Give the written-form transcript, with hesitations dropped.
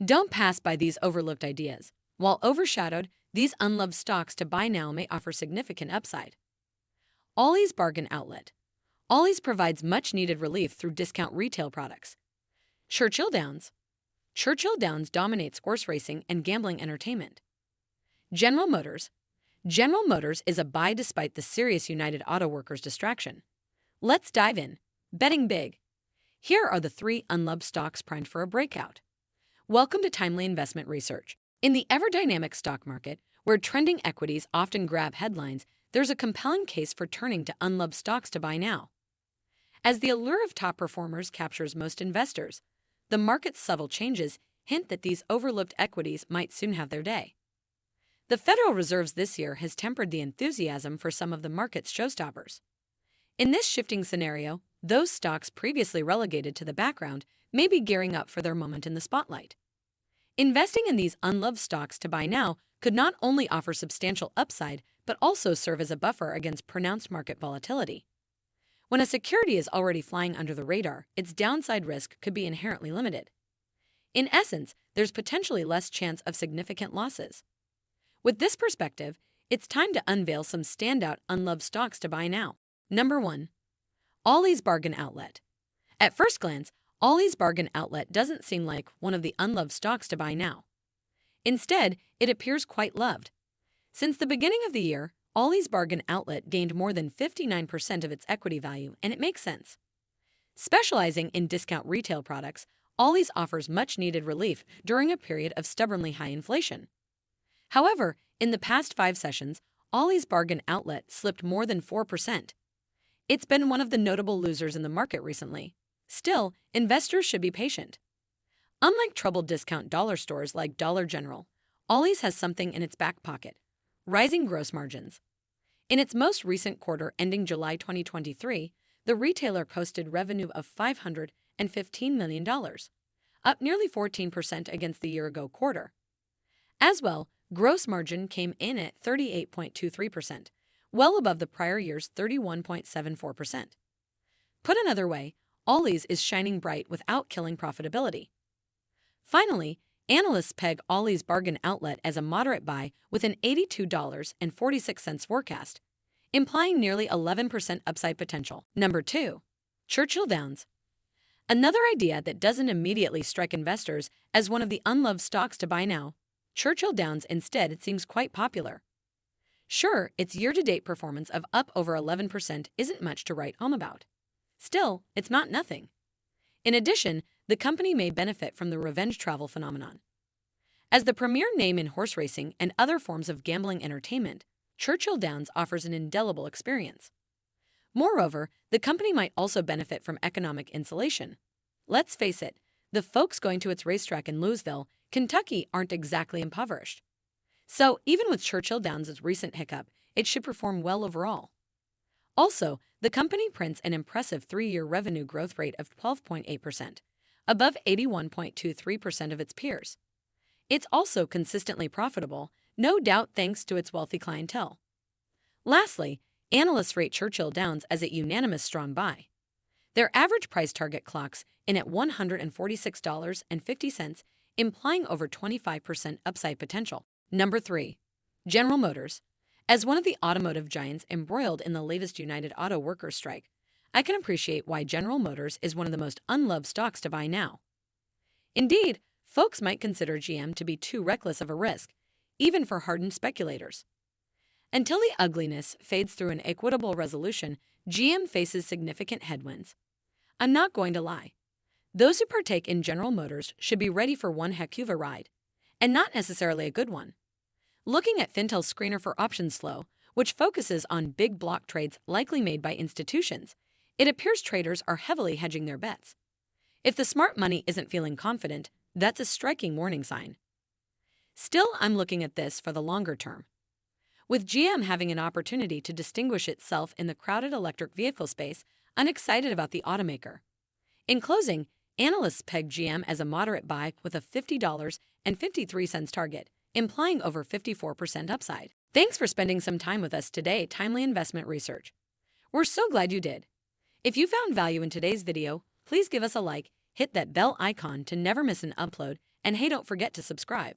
Don't pass by these overlooked ideas. While overshadowed, these unloved stocks to buy now may offer significant upside. Ollie's Bargain Outlet. Ollie's provides much-needed relief through discount retail products. Churchill Downs. Churchill Downs dominates horse racing and gambling entertainment. General Motors. General Motors is a buy despite the serious United Auto Workers distraction. Let's dive in. Betting big. Here are the 3 unloved stocks primed for a breakout. Welcome to Timely Investment Research. In the ever-dynamic stock market, where trending equities often grab headlines, there's a compelling case for turning to unloved stocks to buy now. As the allure of top performers captures most investors, the market's subtle changes hint that these overlooked equities might soon have their day. The Federal Reserve this year has tempered the enthusiasm for some of the market's showstoppers. In this shifting scenario, those stocks previously relegated to the background may be gearing up for their moment in the spotlight. Investing in these unloved stocks to buy now could not only offer substantial upside, but also serve as a buffer against pronounced market volatility. When a security is already flying under the radar, its downside risk could be inherently limited. In essence, there's potentially less chance of significant losses. With this perspective, it's time to unveil some standout unloved stocks to buy now. Number 1. Ollie's Bargain Outlet. At first glance, Ollie's Bargain Outlet doesn't seem like one of the unloved stocks to buy now. Instead, it appears quite loved. Since the beginning of the year, Ollie's Bargain Outlet gained more than 59% of its equity value, and it makes sense. Specializing in discount retail products, Ollie's offers much-needed relief during a period of stubbornly high inflation. However, in the past 5 sessions, Ollie's Bargain Outlet slipped more than 4%. It's been one of the notable losers in the market recently. Still, investors should be patient. Unlike troubled discount dollar stores like Dollar General, Ollie's has something in its back pocket: rising gross margins. In its most recent quarter ending July 2023, the retailer posted revenue of $515 million, up nearly 14% against the year-ago quarter. As well, gross margin came in at 38.23%, well above the prior year's 31.74%. Put another way, Ollie's is shining bright without killing profitability. Finally, analysts peg Ollie's Bargain Outlet as a moderate buy with an $82.46 forecast, implying nearly 11% upside potential. Number 2. Churchill Downs. Another idea that doesn't immediately strike investors as one of the unloved stocks to buy now, Churchill Downs instead seems quite popular. Sure, its year-to-date performance of up over 11% isn't much to write home about. Still, it's not nothing. In addition, the company may benefit from the revenge travel phenomenon. As the premier name in horse racing and other forms of gambling entertainment, Churchill Downs offers an indelible experience. Moreover, the company might also benefit from economic insulation. Let's face it, the folks going to its racetrack in Louisville, Kentucky aren't exactly impoverished. So, even with Churchill Downs' recent hiccup, it should perform well overall. Also, the company prints an impressive 3-year revenue growth rate of 12.8%, above 81.23% of its peers. It's also consistently profitable, no doubt thanks to its wealthy clientele. Lastly, analysts rate Churchill Downs as a unanimous strong buy. Their average price target clocks in at $146.50, implying over 25% upside potential. Number 3. General Motors. As one of the automotive giants embroiled in the latest United Auto Workers strike, I can appreciate why General Motors is one of the most unloved stocks to buy now. Indeed, folks might consider GM to be too reckless of a risk, even for hardened speculators. Until the ugliness fades through an equitable resolution, GM faces significant headwinds. I'm not going to lie. Those who partake in General Motors should be ready for one heck of a ride, and not necessarily a good one. Looking at Fintel's screener for options flow, which focuses on big block trades likely made by institutions, it appears traders are heavily hedging their bets. If the smart money isn't feeling confident, that's a striking warning sign. Still, I'm looking at this for the longer term. With GM having an opportunity to distinguish itself in the crowded electric vehicle space, I'm excited about the automaker. In closing, analysts peg GM as a moderate buy with a $50.53 target, implying over 54% upside. Thanks for spending some time with us today, Timely Investment Research. We're so glad you did. If you found value in today's video, please give us a like, Hit that bell icon to never miss an upload, and hey, don't forget to subscribe.